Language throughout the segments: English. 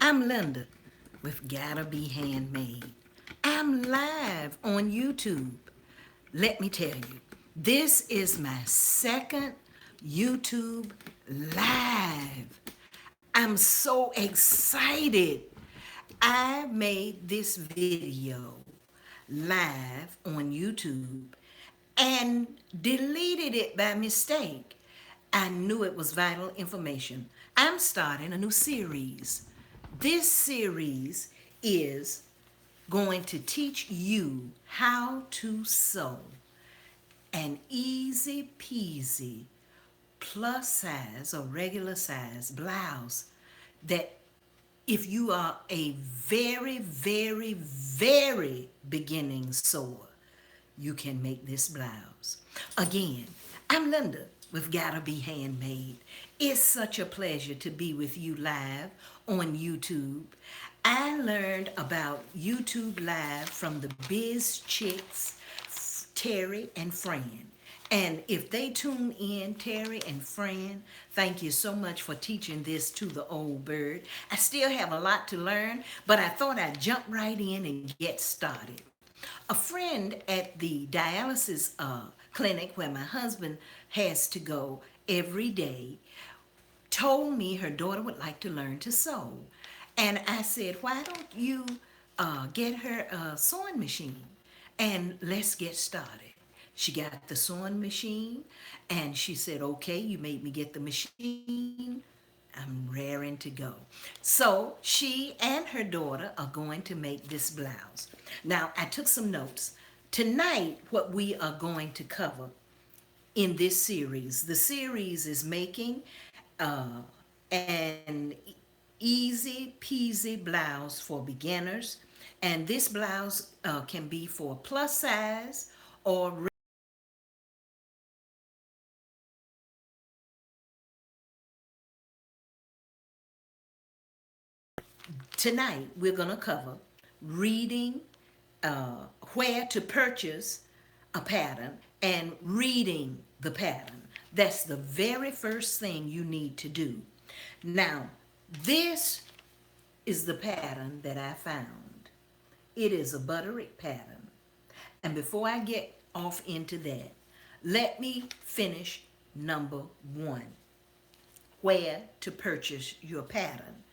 I'm Linda with Gotta Be Handmade. I'm live on YouTube. Let me tell you, this is my second YouTube live. I'm so excited. I made this video live on YouTube and deleted it by mistake. I knew it was vital information. I'm starting a new series. This series is going to teach you how to sew an easy peasy plus size or regular size blouse that if you are a very beginning sewer, you can make this blouse. Again, I'm Linda with Gotta Be Handmade. It's such a pleasure to be with you live on YouTube. I learned about YouTube Live from the Biz Chicks, Terry and Fran. And if they tune in, Terry and Fran, thank you so much for teaching this to the old bird. I still have a lot to learn, but I thought I'd jump right in and get started. A friend at the dialysis clinic where my husband has to go every day told me her daughter would like to learn to sew. And I said, why don't you get her a sewing machine and let's get started. She got the sewing machine and she said, okay, you made me get the machine. I'm raring to go. So she and her daughter are going to make this blouse. Now, I took some notes. Tonight, what we are going to cover in this series, the series is making an easy peasy blouse for beginners. And this blouse can be for plus size or tonight we're going to cover reading where to purchase a pattern and reading the pattern. That's the very first thing you need to do. Now, this is the pattern that I found. It is a Butterick pattern. And before I get off into that, let me finish number one, where to purchase your pattern.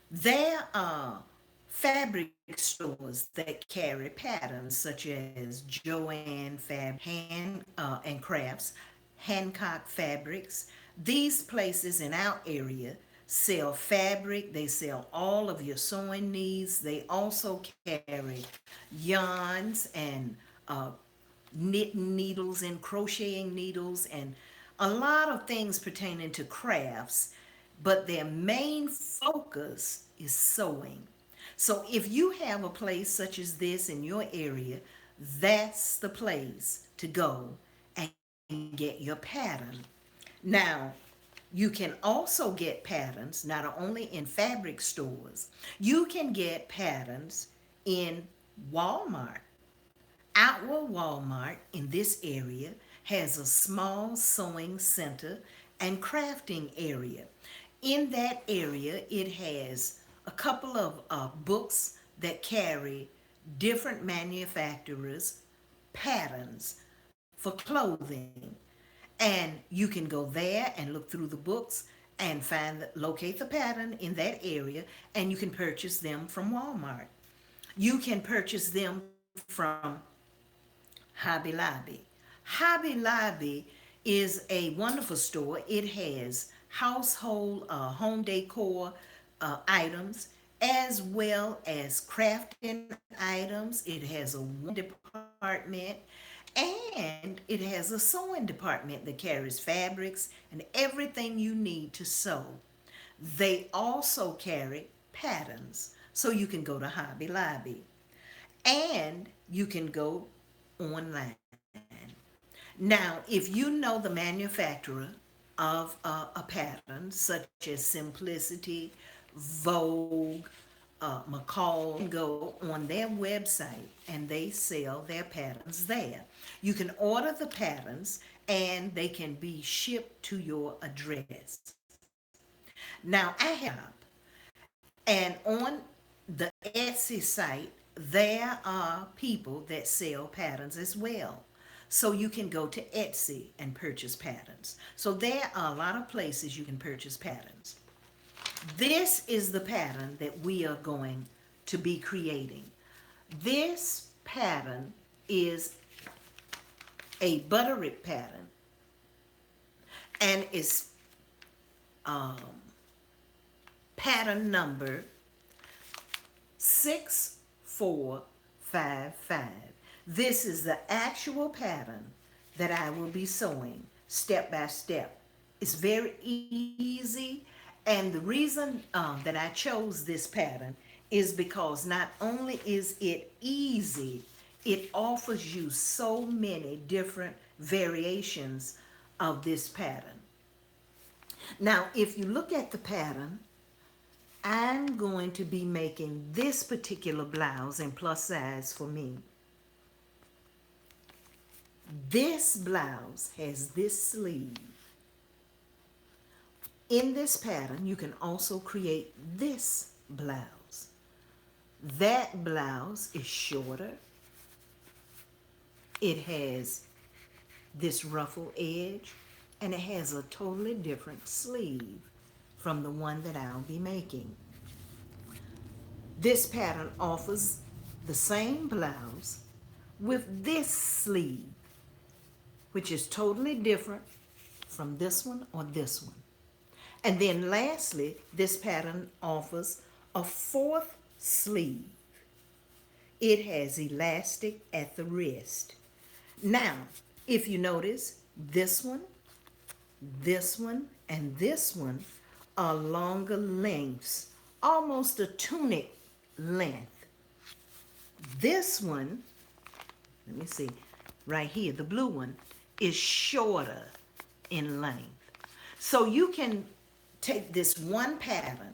There are fabric stores that carry patterns such as Joanne Fab Hand and Crafts, Hancock Fabrics. These places in our area sell fabric. They sell all of your sewing needs. They also carry yarns and knitting needles and crocheting needles and a lot of things pertaining to crafts, but their main focus is sewing. So if you have a place such as this in your area, that's the place to go and get your pattern. Now, you can also get patterns not only in fabric stores, you can get patterns in Walmart. Our Walmart in this area has a small sewing center and crafting area. In that area, it has a couple of books that carry different manufacturers' patterns for clothing. And you can go there and look through the books and locate the pattern in that area, and you can purchase them from Walmart. You can purchase them from Hobby Lobby. Hobby Lobby is a wonderful store. It has household, home decor items as well as crafting items. It has a department and it has a sewing department that carries fabrics and everything you need to sew. They also carry patterns, so you can go to Hobby Lobby and you can go online. Now, if you know the manufacturer of a pattern, such as Simplicity, Vogue, McCall, go on their website and they sell their patterns there. You can order the patterns and they can be shipped to your address. Now, I have And on the Etsy site, there are people that sell patterns as well. So you can go to Etsy and purchase patterns. So there are a lot of places you can purchase patterns. This is the pattern that we are going to be creating. This pattern is a Butterick pattern, and it's um, pattern number 6455. This is the actual pattern that I will be sewing step by step. It's very easy, and the reason that I chose this pattern is because not only is it easy, it offers you so many different variations of this pattern. Now, if you look at the pattern, I'm going to be making this particular blouse in plus size for me. This blouse has this sleeve. In this pattern, you can also create this blouse. That blouse is shorter. It has this ruffle edge, and it has a totally different sleeve from the one that I'll be making. This pattern offers the same blouse with this sleeve, which is totally different from this one or this one. And then lastly, this pattern offers a fourth sleeve. It has elastic at the wrist. Now, if you notice, this one, and this one are longer lengths, almost a tunic length. This one, let me see, right here, the blue one, is shorter in length. So you can take this one pattern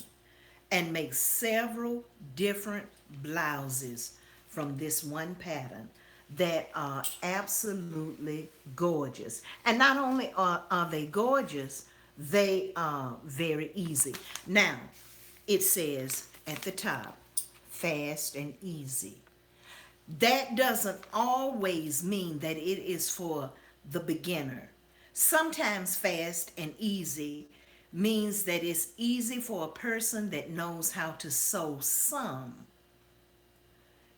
and make several different blouses from this one pattern that are absolutely gorgeous. And not only are they gorgeous, they are very easy. Now, it says at the top, fast and easy. That doesn't always mean that it is for the beginner. Sometimes fast and easy means that it's easy for a person that knows how to sew some.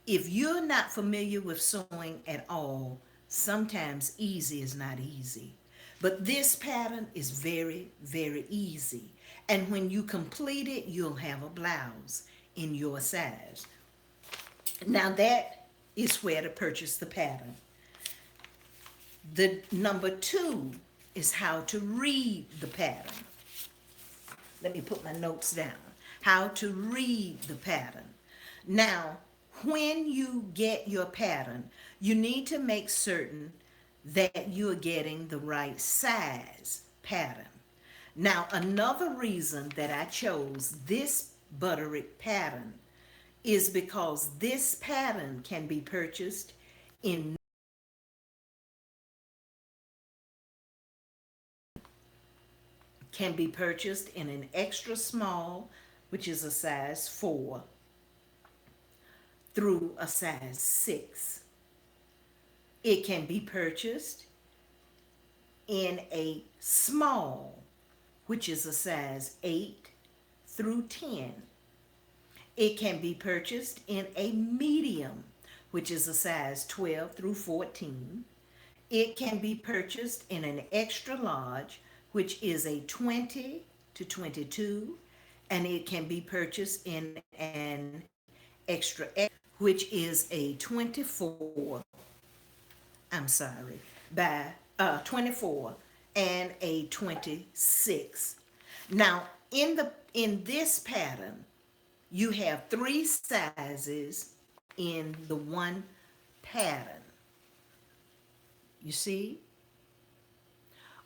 If you're not familiar with sewing at all, sometimes easy is not easy. But this pattern is very, very easy. And when you complete it, you'll have a blouse in your size. Now that is where to purchase the pattern. The number 2 is how to read the pattern. Let me put my notes down. How to read the pattern. Now, when you get your pattern, you need to make certain that you're getting the right size pattern. Now, another reason that I chose this Butterick pattern is because this pattern can be purchased in an extra small, which is a size 4, through a size 6. It can be purchased in a small, which is a size 8 through 10. It can be purchased in a medium, which is a size 12 through 14. It can be purchased in an extra large, which is a 20 to 22, and it can be purchased in an extra, which is a 24, by 24 and a 26. Now, in this pattern, you have 3 sizes in the one pattern. You see?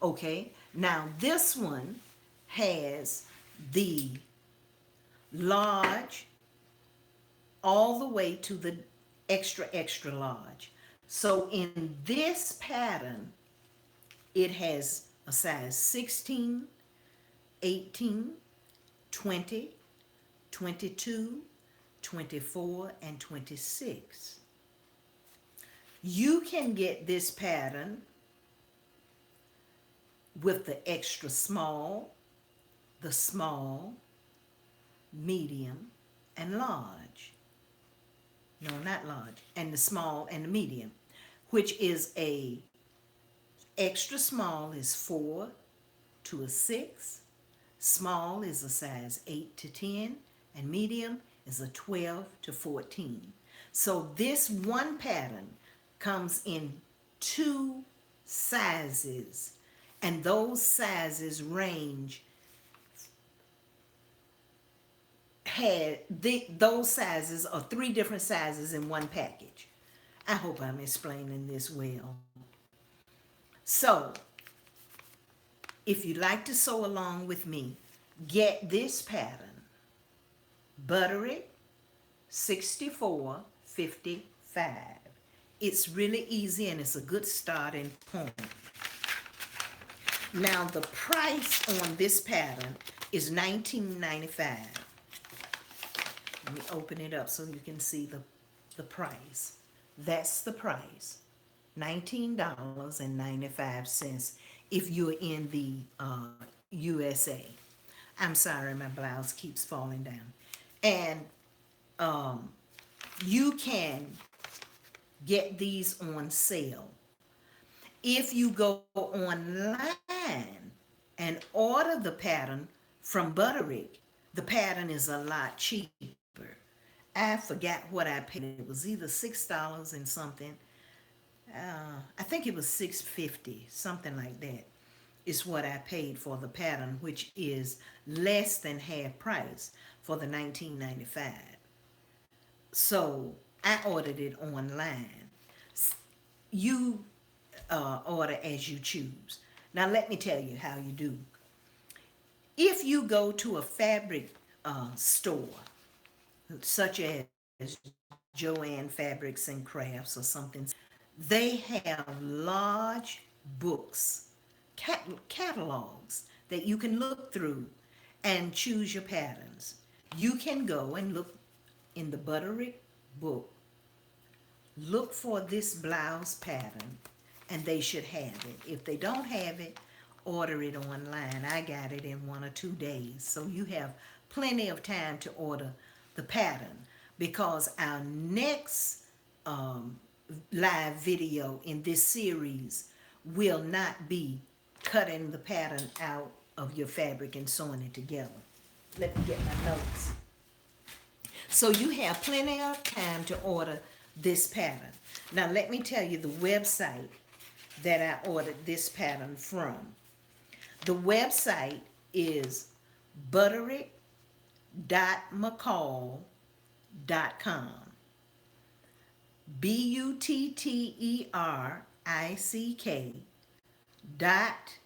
Okay, now this one has the large all the way to the extra, extra large. So in this pattern, it has a size 16, 18, 20, 22, 24, and 26. You can get this pattern with the extra small, the small, medium, and large. No, not large. And the small and the medium, which is a extra small is 4 to a 6. Small is a size 8 to 10. And medium is a 12 to 14. So this one pattern comes in 2 sizes. And those sizes range those sizes are 3 different sizes in one package. I hope I'm explaining this well. So, if you'd like to sew along with me, get this pattern, Butterick 6455. It's really easy and it's a good starting point. Now, the price on this pattern is $19.95. Let me open it up so you can see the price. That's the price, $19.95 if you're in the USA. I'm sorry, my blouse keeps falling down. And you can get these on sale. If you go online and order the pattern from Butterick, the pattern is a lot cheaper. I forgot what I paid. It was either $6 and something. I think it was $6.50, something like that. Is what I paid for the pattern, which is less than half price for the $19.95. So I ordered it online. You order as you choose. Now let me tell you how you do. If you go to a fabric store, such as Joanne Fabrics and Crafts or something, they have large books, catalogs that you can look through and choose your patterns. You can go and look in the Butterick book, look for this blouse pattern, and they should have it. If they don't have it, order it online. I got it in 1 or 2 days. So you have plenty of time to order the pattern, because our next live video in this series will not be cutting the pattern out of your fabric and sewing it together. Let me get my notes. So you have plenty of time to order this pattern. Now let me tell you the website that I ordered this pattern from. The website is butterick.mccall.com. Butterick dot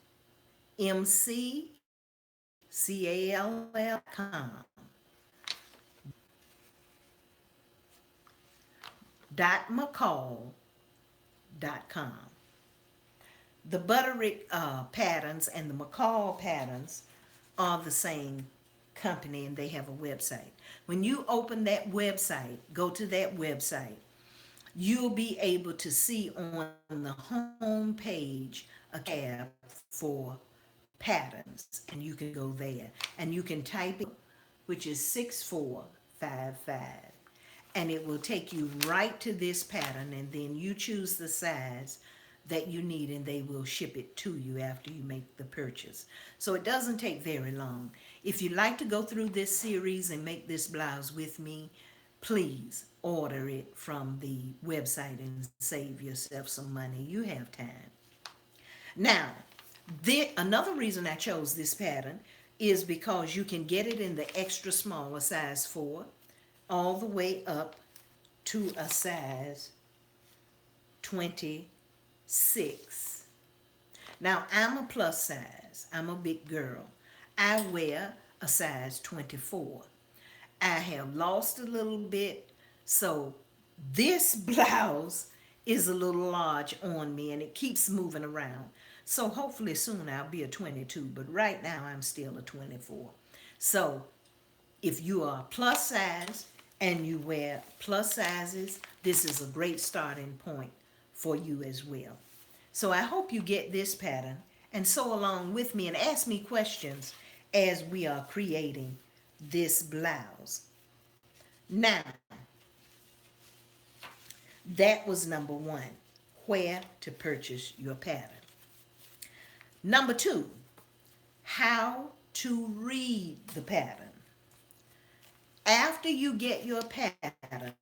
mccall.com. .mccall.com. The Butterick patterns and the McCall patterns are the same company, and they have a website. When you open that website, go to that website, you'll be able to see on the home page a tab for patterns, and you can go there and you can type it, which is 6455, and it will take you right to this pattern, and then you choose the size that you need, and they will ship it to you after you make the purchase. So it doesn't take very long. If you'd like to go through this series and make this blouse with me, please order it from the website and save yourself some money. You have time. Now, another reason I chose this pattern is because you can get it in the extra small, a size 4, all the way up to a size 26. Now, I'm a plus size. I'm a big girl. I wear a size 24. I have lost a little bit, so this blouse is a little large on me, and it keeps moving around. So hopefully soon I'll be a 22, but right now I'm still a 24. So If you are plus size and you wear plus sizes, this is a great starting point for you as well. So I hope you get this pattern and sew along with me and ask me questions as we are creating this blouse. Now, that was number one, where to purchase your pattern. Number two, how to read the pattern. After you get your pattern,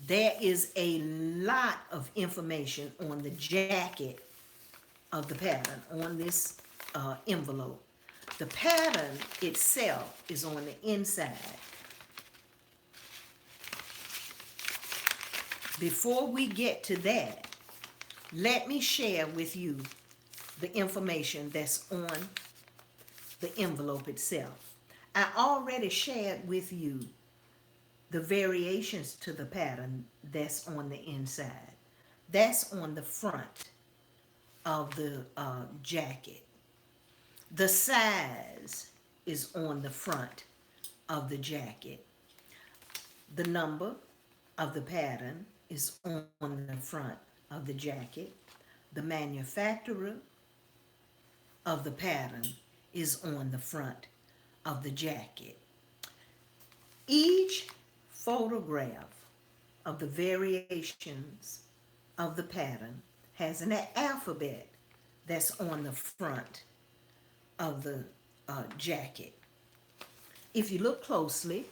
there is a lot of information on the jacket of the pattern, on this envelope. The pattern itself is on the inside. Before we get to that, let me share with you the information that's on the envelope itself. I already shared with you the variations to the pattern that's on the inside. That's on the front of the jacket. The size is on the front of the jacket. The number of the pattern is on the front of the jacket. The manufacturer of the pattern is on the front of the jacket. Each photograph of the variations of the pattern has an alphabet that's on the front of the jacket. If you look closely,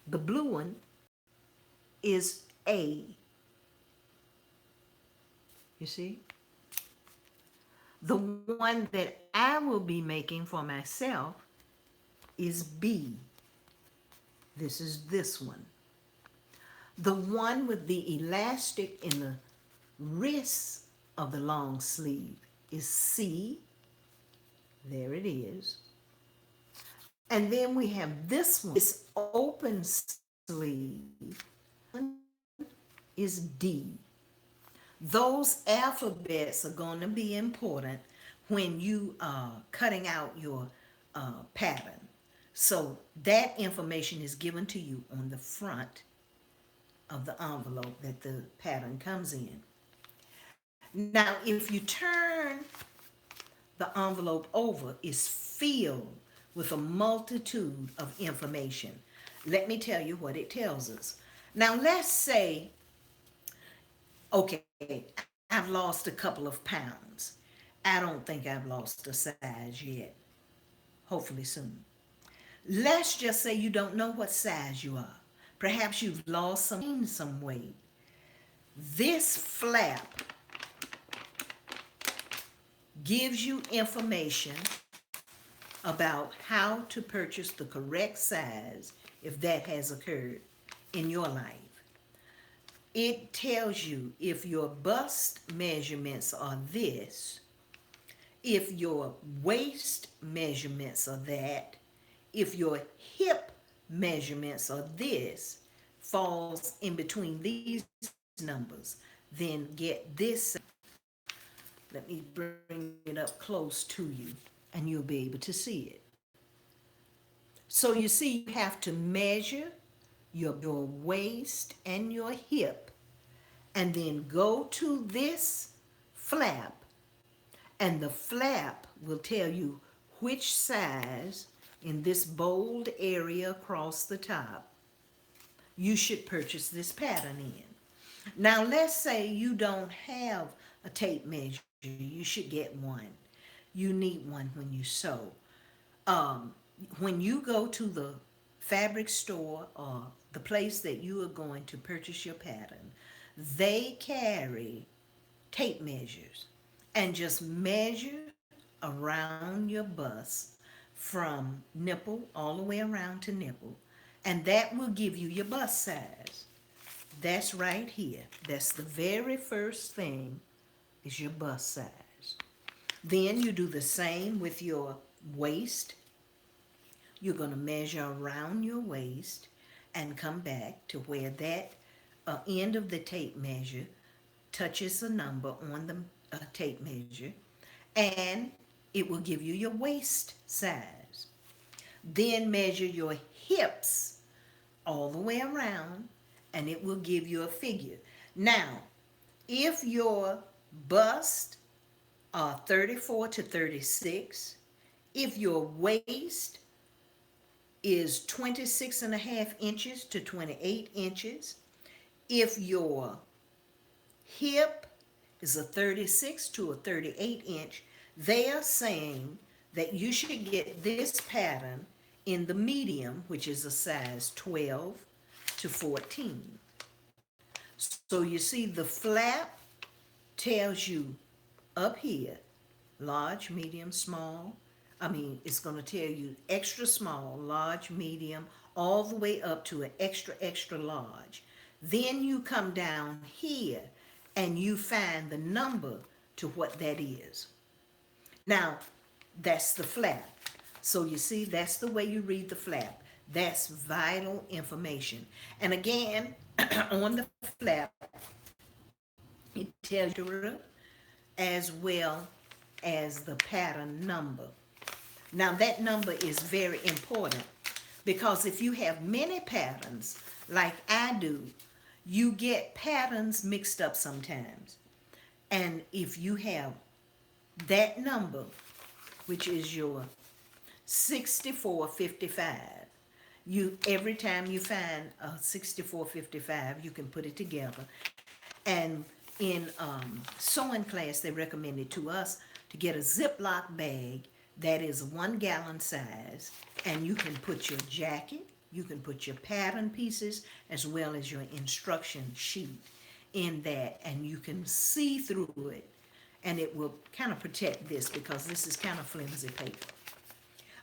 the blue one is A. You see? The one that I will be making for myself is B. This is this one. The one with the elastic in the wrist of the long sleeve is C. There it is. And then we have this one, this open sleeve is D. Those alphabets are going to be important when you are cutting out your pattern. So that information is given to you on the front of the envelope that the pattern comes in. Now, if you turn the envelope over, it's filled with a multitude of information. Let me tell you what it tells us. Now, let's say, okay, I've lost a couple of pounds. I don't think I've lost a size yet. Hopefully soon. Let's just say you don't know what size you are. Perhaps you've lost some weight. This flap gives you information about how to purchase the correct size if that has occurred in your life. It tells you if your bust measurements are this, if your waist measurements are that, if your hip measurements are this, falls in between these numbers, then get this. Let me bring it up close to you and you'll be able to see it. So you see, you have to measure your waist and your hip and then go to this flap, and the flap will tell you which size in this bold area across the top you should purchase this pattern in. Now let's say you don't have a tape measure. You should get one. You need one when you sew. When you go to the fabric store or the place that you are going to purchase your pattern, they carry tape measures, and just measure around your bust from nipple all the way around to nipple, and that will give you your bust size. That's right here. That's the very first thing, is your bust size. Then you do the same with your waist. You're going to measure around your waist and come back to where that end of the tape measure touches a number on the tape measure, and it will give you your waist size. Then measure your hips all the way around, and it will give you a figure. Now, if your bust are 34 to 36, if your waist is 26 and a half inches to 28 inches, if your hip is a 36 to a 38 inch, they are saying that you should get this pattern in the medium, which is a size 12 to 14. So you see the flap tells you up here, large, medium, small. It's going to tell you extra small, large, medium, all the way up to an extra, extra large. Then you come down here and you find the number to what that is. Now, that's the flap. So you see, that's the way you read the flap. That's vital information. And again, on the flap, it tells you as well as the pattern number. Now that number is very important because if you have many patterns like I do, you get patterns mixed up sometimes. And if you have that number, which is your 6455, every time you find a 6455, you can put it together. And in sewing class, they recommended to us to get a Ziploc bag that is 1 gallon size, and you can put your jacket, you can put your pattern pieces, as well as your instruction sheet in that, and you can see through it, and it will kind of protect this because this is kind of flimsy paper.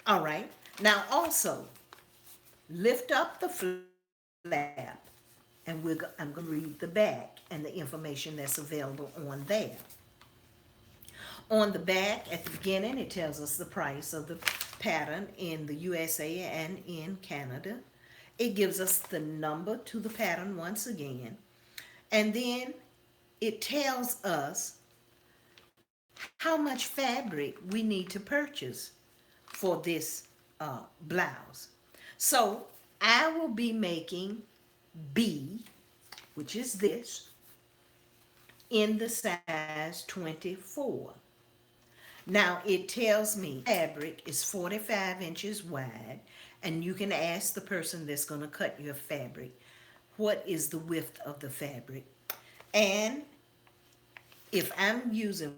All right, now also, lift up the flap, and I'm going to read the back and the information that's available on there. On the back, at the beginning, it tells us the price of the pattern in the USA and in Canada. It gives us the number to the pattern once again. And then it tells us how much fabric we need to purchase for this blouse. So I will be making B, which is this, in the size 24. Now it tells me fabric is 45 inches wide, and you can ask the person that's going to cut your fabric, what is the width of the fabric? And if I'm using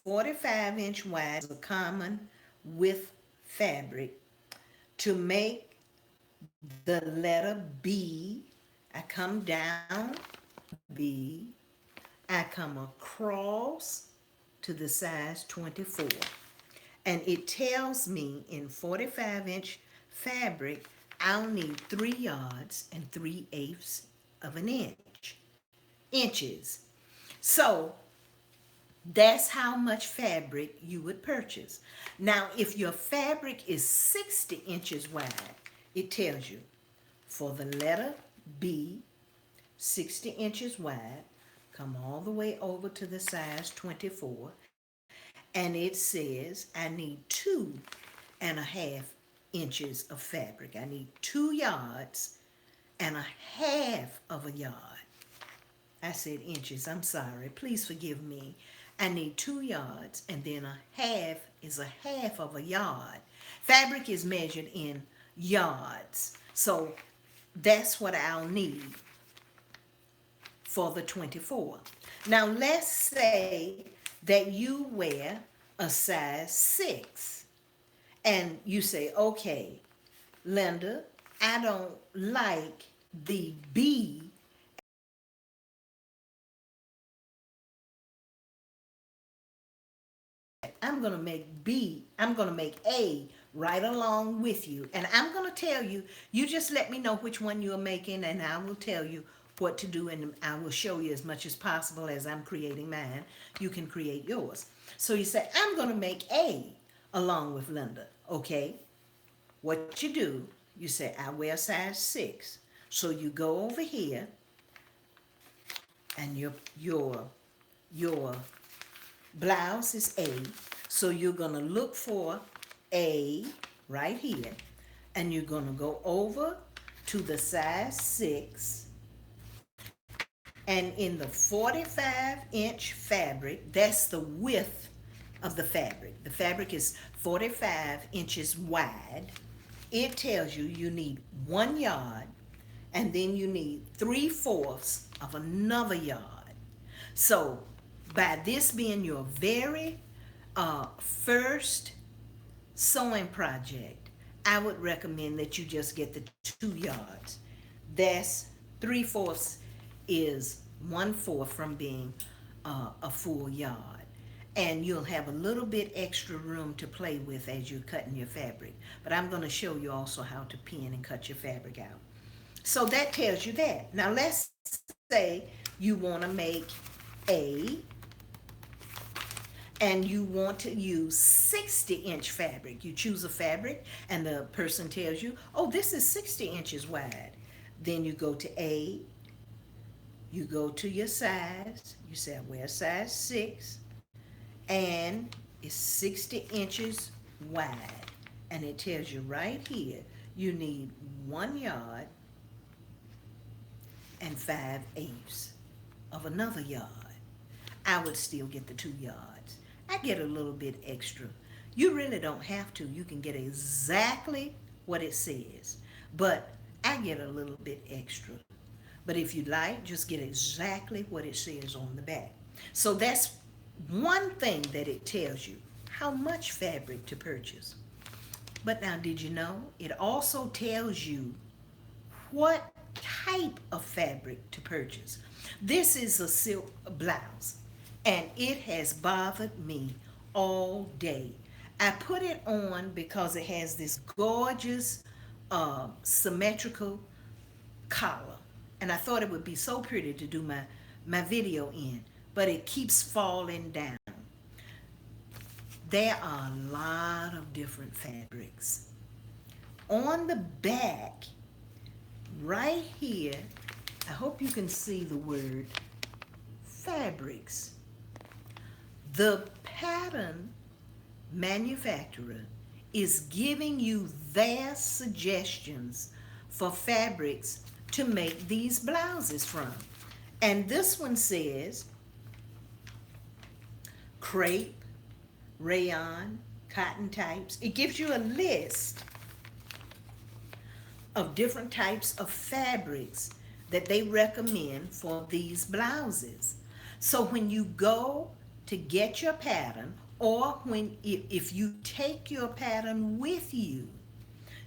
45 inch wide as a common width fabric, to make the letter B, I come down B, I come across to the size 24. And it tells me in 45 inch fabric, I'll need 3 yards and 3/8 of an inches. So that's how much fabric you would purchase. Now, if your fabric is 60 inches wide, it tells you for the letter B, 60 inches wide, come all the way over to the size 24, and it says I need 2.5 inches of fabric. I need 2 yards and a half of a yard. I said inches, I'm sorry, please forgive me. I need 2 yards, and then a half is a half of a yard. Fabric is measured in yards, so that's what I'll need for the 24. Now let's say that you wear a size 6, and you say, okay, Linda, I don't like the B I'm going to make A right along with you. And I'm going to tell you, you just let me know which one you're making, and I will tell you what to do, and I will show you as much as possible as I'm creating mine. You can create yours. So you say, I'm going to make A along with Linda, okay? What you do, you say, I wear size 6. So you go over here, and your blouse is A. So you're going to look for A right here. and you're going to go over to the size 6, and in the 45-inch fabric, that's the width of the fabric. The fabric is 45 inches wide. It tells you you need 1 yard, and then you need 3/4 of another yard. So by this being your very first sewing project, I would recommend that you just get the 2 yards. That's 3/4 is 1/4 from being a full yard. And you'll have a little bit extra room to play with as you're cutting your fabric. But I'm going to show you also how to pin and cut your fabric out. So that tells you that. Now let's say you want to make a, and you want to use 60-inch fabric. You choose a fabric and the person tells you, oh, this is 60 inches wide. Then you go to A, you go to your size, you say I wear size 6, and it's 60 inches wide. And it tells you right here, you need 1 yard and 5/8 of another yard. I would still get the 2 yards. I get a little bit extra. You really don't have to. You can get exactly what it says. But I get a little bit extra. But if you like, just get exactly what it says on the back. So that's one thing that it tells you, how much fabric to purchase. But now, did you know it also tells you what type of fabric to purchase? This is a silk blouse, and it has bothered me all day. I put it on because it has this gorgeous symmetrical collar, and I thought it would be so pretty to do my video in, but it keeps falling down. There are a lot of different fabrics. On the back, right here, I hope you can see the word fabrics. The pattern manufacturer is giving you their suggestions for fabrics to make these blouses from. And this one says crepe, rayon, cotton types. It gives you a list of different types of fabrics that they recommend for these blouses. So when you go to get your pattern, or if you take your pattern with you,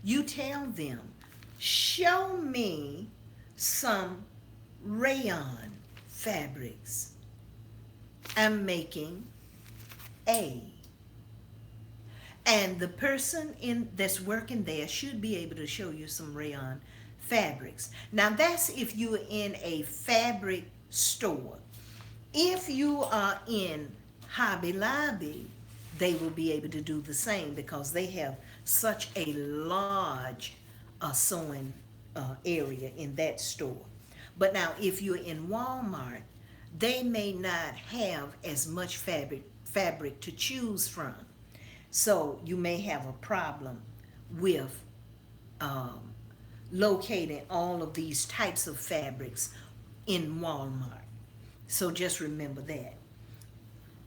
you tell them, show me some rayon fabrics. I'm making A. And the person that's working there should be able to show you some rayon fabrics. Now that's if you're in a fabric store. If you are in Hobby Lobby, they will be able to do the same because they have such a large sewing area in that store. But now if you're in Walmart, they may not have as much fabric to choose from. So you may have a problem with locating all of these types of fabrics in Walmart. So just remember that.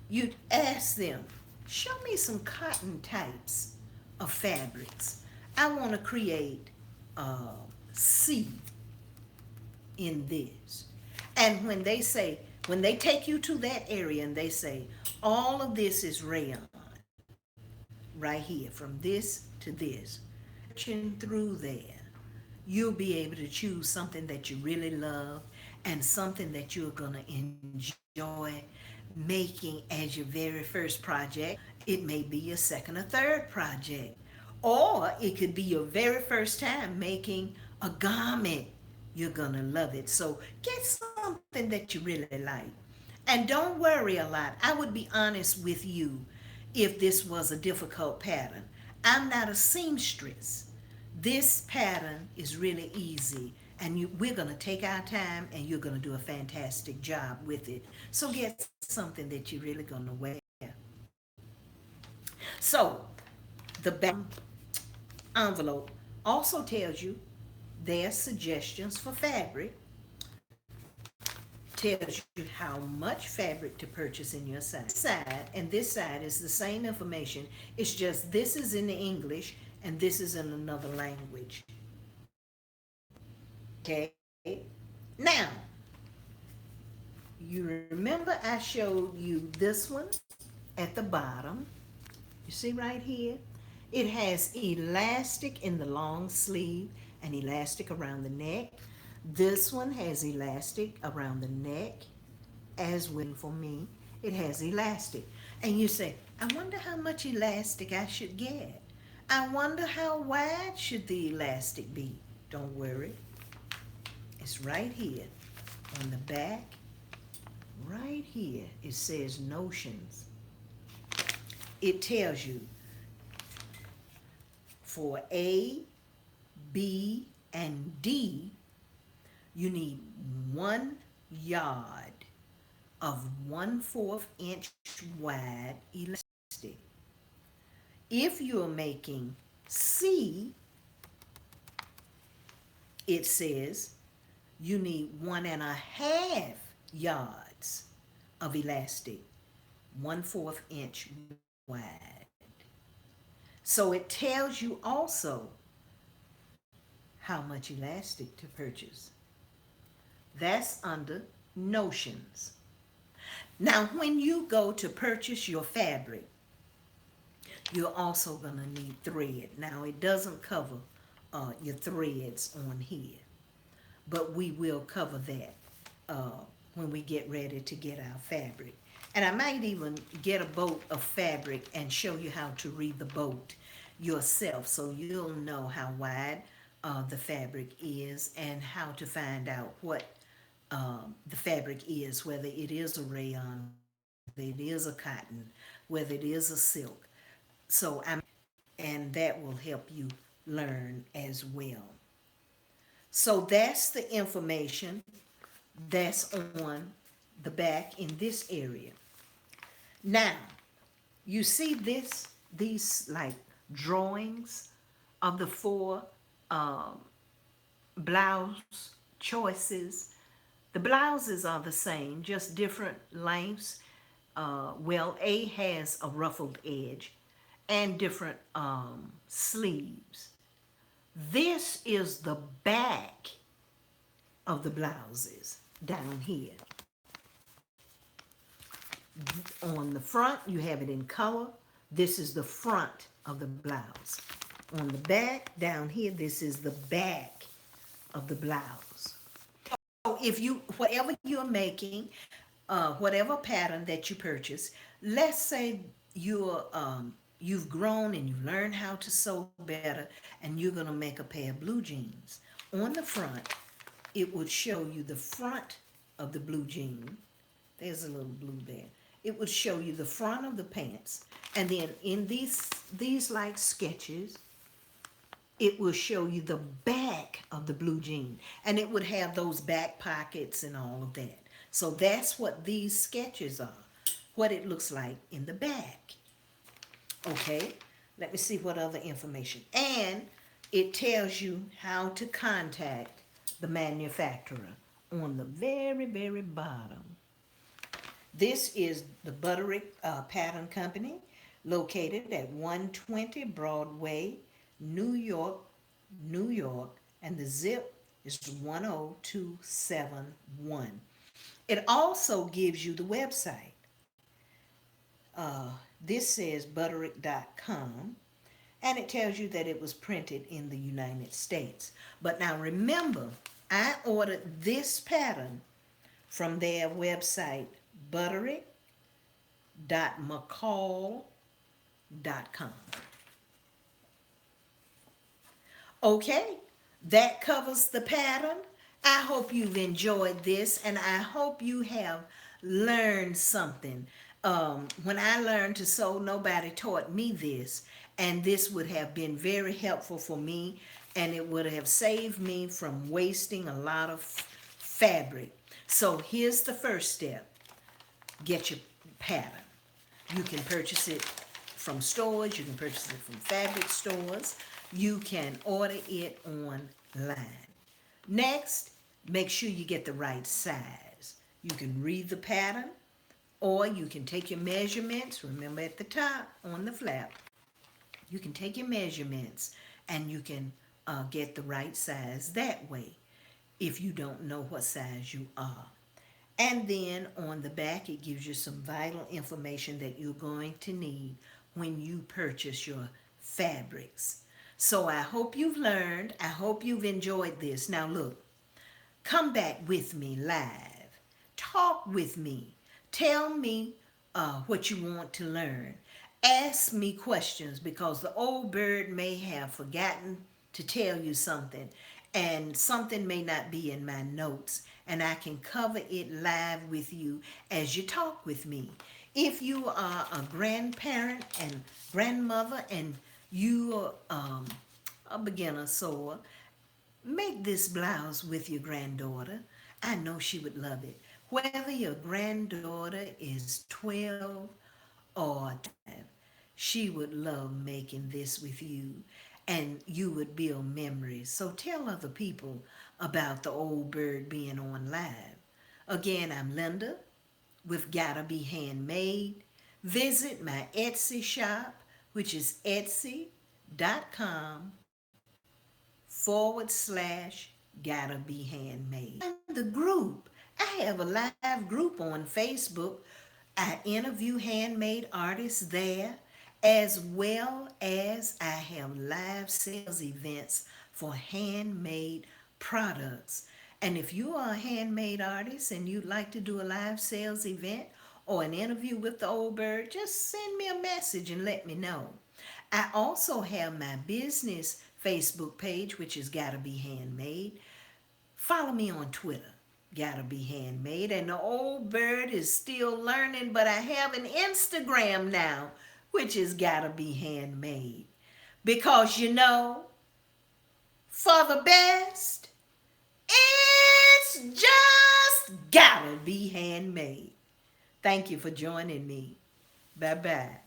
You'd ask them, show me some cotton types of fabrics. I want to create C in this. And when they take you to that area and they say, all of this is rayon, right here, from this to this, searching through there, you'll be able to choose something that you really love and something that you're going to enjoy making as your very first project. It may be your second or third project, or it could be your very first time making a garment. You're going to love it. So get something that you really like. And don't worry a lot. I would be honest with you if this was a difficult pattern. I'm not a seamstress. This pattern is really easy, and we're going to take our time, and you're going to do a fantastic job with it. So get something that you're really going to wear. So the back envelope Also tells you their suggestions for fabric, tells you how much fabric to purchase in your side, and this side is the same information. It's just this is in English and this is in another language. Okay. Now, you remember I showed you this one at the bottom. You see right here? It has elastic in the long sleeve and elastic around the neck. This one has elastic around the neck as well. For me, it has elastic. And you say, I wonder how much elastic I should get. I wonder how wide should the elastic be. Don't worry. It's right here on the back. Right here, it says notions. It tells you for A, B, and D, you need 1 yard of 1/4 inch wide elastic. If you're making C, it says you need 1.5 yards of elastic, 1/4 inch wide. So it tells you also how much elastic to purchase. That's under notions. Now, when you go to purchase your fabric, you're also going to need thread. Now, it doesn't cover your threads on here, but we will cover that when we get ready to get our fabric. And I might even get a bolt of fabric and show you how to read the bolt yourself, so you'll know how wide the fabric is and how to find out what the fabric is, whether it is a rayon, whether it is a cotton, whether it is a silk. And that will help you learn as well. So that's the information that's on the back in this area. Now, you see these like drawings of the 4 blouse choices. The blouses are the same, just different lengths. Well, A has a ruffled edge and different sleeves. This is the back of the blouses down here. On the front, you have it in color. This is the front of the blouse. On the back, down here, this is the back of the blouse. So if whatever you're making, whatever pattern that you purchase, let's say you've grown and you've learned how to sew better, and you're going to make a pair of blue jeans. On the front, it would show you the front of the blue jean. There's a little blue there. It would show you the front of the pants, and then in these like sketches, it will show you the back of the blue jean, and it would have those back pockets and all of that. So that's what these sketches are, what it looks like in the back. Okay, let me see what other information. And it tells you how to contact the manufacturer on the very, very bottom. This is the Butterick Pattern Company, located at 120 Broadway, New York, New York, and the zip is 10271. It also gives you the website. This says butterick.com, and it tells you that it was printed in the United States. But now remember, I ordered this pattern from their website, butterick.mccall.com. Okay, that covers the pattern. I hope you've enjoyed this, and I hope you have learned something. When I learned to sew, nobody taught me this, and this would have been very helpful for me, and it would have saved me from wasting a lot of fabric. So here's the first step. Get your pattern. You can purchase it from stores. You can purchase it from fabric stores. you can order it online. Next, make sure you get the right size. You can read the pattern, or you can take your measurements. Remember at the top on the flap, you can take your measurements and you can get the right size that way if you don't know what size you are. And then on the back, it gives you some vital information that you're going to need when you purchase your fabrics. So I hope you've learned. I hope you've enjoyed this. Now look, come back with me live. Talk with me. Tell me what you want to learn. Ask me questions because the old bird may have forgotten to tell you something, and something may not be in my notes, and I can cover it live with you as you talk with me. If you are a grandparent and grandmother and you are a beginner sewer, make this blouse with your granddaughter. I know she would love it. Whether your granddaughter is 12 or 5, she would love making this with you and you would build memories. So tell other people about the old bird being on live. Again, I'm Linda with Gotta Be Handmade. Visit my Etsy shop, which is etsy.com/gotta be handmade. And the group. I have a live group on Facebook. I interview handmade artists there, as well as I have live sales events for handmade products. And if you are a handmade artist and you'd like to do a live sales event or an interview with the old bird, just send me a message and let me know. I also have my business Facebook page, which is Gotta Be Handmade. Follow me on Twitter, Gotta Be Handmade. And the old bird is still learning, but I have an Instagram now, which is Gotta Be Handmade. Because for the best, it's just gotta be handmade. Thank you for joining me. Bye bye.